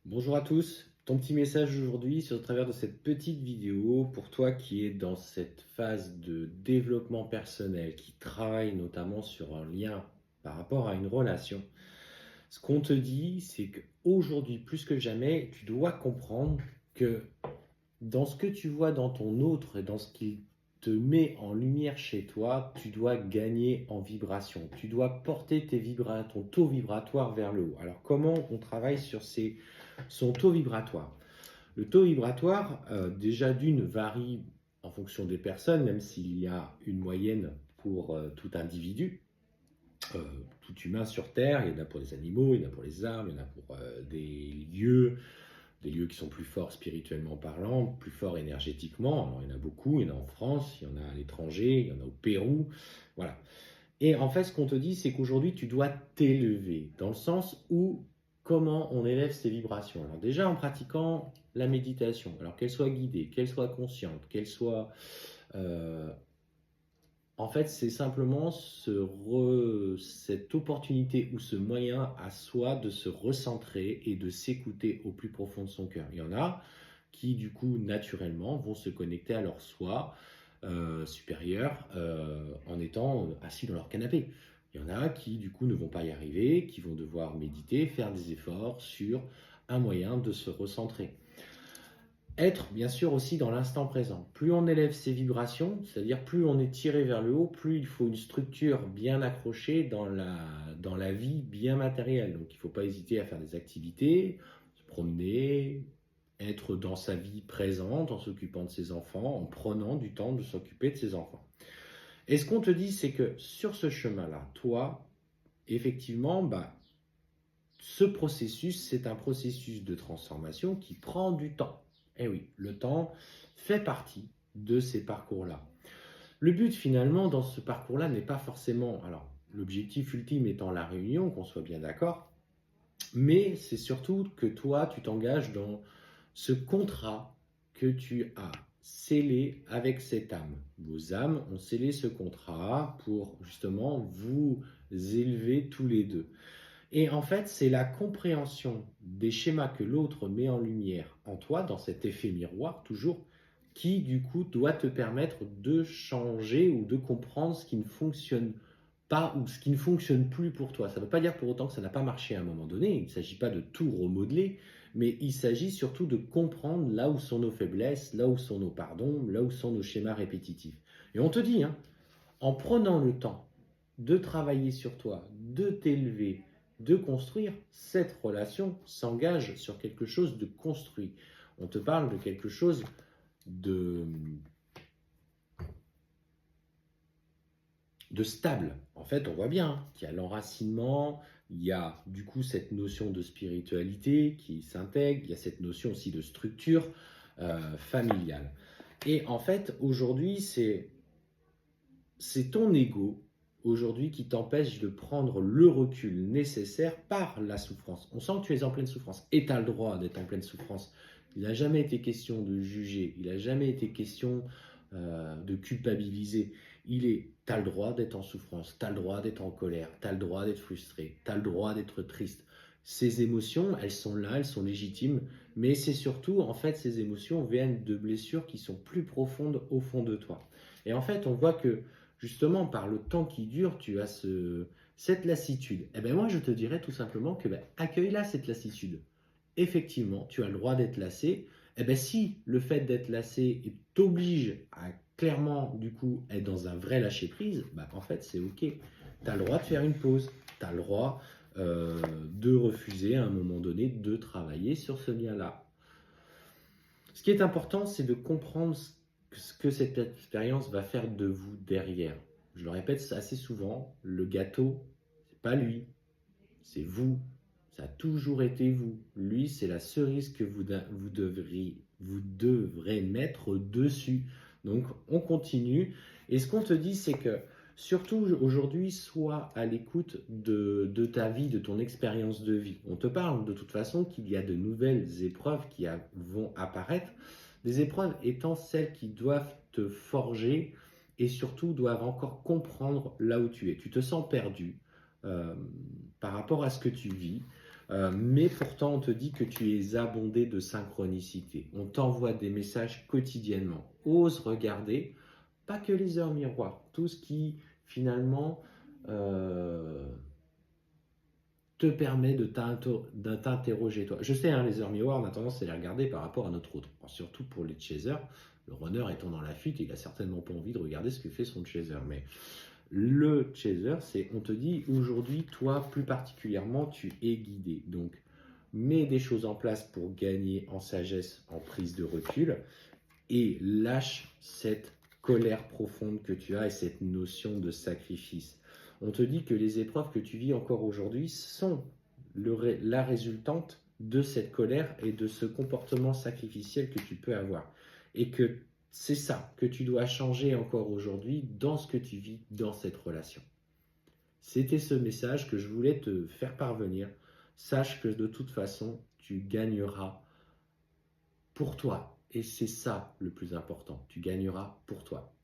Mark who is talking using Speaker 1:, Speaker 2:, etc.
Speaker 1: Bonjour à tous, ton petit message aujourd'hui sur le travers de cette petite vidéo pour toi qui est dans cette phase de développement personnel, qui travaille notamment sur un lien par rapport à une relation. Ce qu'on te dit, c'est qu'aujourd'hui, plus que jamais, tu dois comprendre que dans ce que tu vois dans ton autre et dans ce qu'il te met en lumière chez toi, tu dois gagner en vibration. Tu dois porter ton taux vibratoire vers le haut. Alors comment on travaille sur son taux vibratoire? Le taux vibratoire, déjà d'une, varie en fonction des personnes, même s'il y a une moyenne pour tout individu, euh, tout humain sur Terre. Il y en a pour les animaux, il y en a pour les arbres, il y en a pour des lieux qui sont plus forts spirituellement parlant, plus forts énergétiquement. Alors, il y en a beaucoup, il y en a en France, il y en a à l'étranger, il y en a au Pérou, voilà. Et en fait, ce qu'on te dit, c'est qu'aujourd'hui, tu dois t'élever, dans le sens où comment on élève ses vibrations. Alors déjà, en pratiquant la méditation, alors qu'elle soit guidée, qu'elle soit consciente, qu'elle soit... euh, en fait, c'est simplement cette opportunité ou ce moyen à soi de se recentrer et de s'écouter au plus profond de son cœur. Il y en a qui, du coup, naturellement, vont se connecter à leur soi supérieur en étant assis dans leur canapé. Il y en a qui, du coup, ne vont pas y arriver, qui vont devoir méditer, faire des efforts sur un moyen de se recentrer. Être bien sûr aussi dans l'instant présent. Plus on élève ses vibrations, c'est-à-dire plus on est tiré vers le haut, plus il faut une structure bien accrochée dans la vie bien matérielle. Donc il ne faut pas hésiter à faire des activités, se promener, être dans sa vie présente en s'occupant de ses enfants, en prenant du temps de s'occuper de ses enfants. Et ce qu'on te dit, c'est que sur ce chemin-là, toi, effectivement, ce processus, c'est un processus de transformation qui prend du temps. Et oui, le temps fait partie de ces parcours-là. Le but finalement dans ce parcours-là n'est pas forcément, alors l'objectif ultime étant la réunion, qu'on soit bien d'accord, mais c'est surtout que toi, tu t'engages dans ce contrat que tu as scellé avec cette âme. Vos âmes ont scellé ce contrat pour justement vous élever tous les deux. Et en fait, c'est la compréhension des schémas que l'autre met en lumière en toi, dans cet effet miroir toujours, qui du coup doit te permettre de changer ou de comprendre ce qui ne fonctionne pas ou ce qui ne fonctionne plus pour toi. Ça ne veut pas dire pour autant que ça n'a pas marché à un moment donné, il ne s'agit pas de tout remodeler, mais il s'agit surtout de comprendre là où sont nos faiblesses, là où sont nos pardons, là où sont nos schémas répétitifs. Et on te dit, hein, en prenant le temps de travailler sur toi, de t'élever, de construire, cette relation s'engage sur quelque chose de construit. On te parle de quelque chose de, de stable. En fait, on voit bien qu'il y a l'enracinement, il y a du coup cette notion de spiritualité qui s'intègre, il y a cette notion aussi de structure familiale. Et en fait, aujourd'hui, c'est ton ego aujourd'hui qui t'empêche de prendre le recul nécessaire par la souffrance. On sent que tu es en pleine souffrance et tu as le droit d'être en pleine souffrance. Il n'a jamais été question de juger, il n'a jamais été question de culpabiliser. Tu as le droit d'être en souffrance, tu as le droit d'être en colère, tu as le droit d'être frustré, tu as le droit d'être triste. Ces émotions, elles sont là, elles sont légitimes, mais c'est surtout, en fait, ces émotions viennent de blessures qui sont plus profondes au fond de toi. Et en fait, on voit que justement, par le temps qui dure, tu as cette lassitude. Eh bien, moi, je te dirais tout simplement que accueille-la, cette lassitude. Effectivement, tu as le droit d'être lassé. Eh bien, si le fait d'être lassé t'oblige à clairement, du coup, être dans un vrai lâcher-prise, en fait, c'est OK. Tu as le droit de faire une pause. Tu as le droit de refuser à un moment donné de travailler sur ce lien-là. Ce qui est important, c'est de comprendre ce que cette expérience va faire de vous derrière. Je le répète assez souvent, le gâteau, c'est pas lui, c'est vous. Ça a toujours été vous. Lui, c'est la cerise que vous devrez mettre dessus. Donc, on continue. Et ce qu'on te dit, c'est que surtout aujourd'hui, sois à l'écoute de ta vie, de ton expérience de vie. On te parle de toute façon qu'il y a de nouvelles épreuves vont apparaître. Des épreuves étant celles qui doivent te forger et surtout doivent encore comprendre là où tu es. Tu te sens perdu, euh, par rapport à ce que tu vis. Mais pourtant, on te dit que tu es abondé de synchronicité. On t'envoie des messages quotidiennement. Ose regarder, pas que les heures miroirs, tout ce qui finalement euh, te permet de t'interroger toi. Je sais, hein, les heures miroirs, on a tendance à les regarder par rapport à notre autre. Alors, surtout pour les chasers, le runner étant dans la fuite, il a certainement pas envie de regarder ce que fait son chaser. Mais le chaser, c'est, on te dit, aujourd'hui, toi, plus particulièrement, tu es guidé. Donc, mets des choses en place pour gagner en sagesse, en prise de recul, et lâche cette colère profonde que tu as et cette notion de sacrifice. On te dit que les épreuves que tu vis encore aujourd'hui sont la résultante de cette colère et de ce comportement sacrificiel que tu peux avoir. Et que c'est ça que tu dois changer encore aujourd'hui dans ce que tu vis dans cette relation. C'était ce message que je voulais te faire parvenir. Sache que de toute façon, tu gagneras pour toi. Et c'est ça le plus important. Tu gagneras pour toi.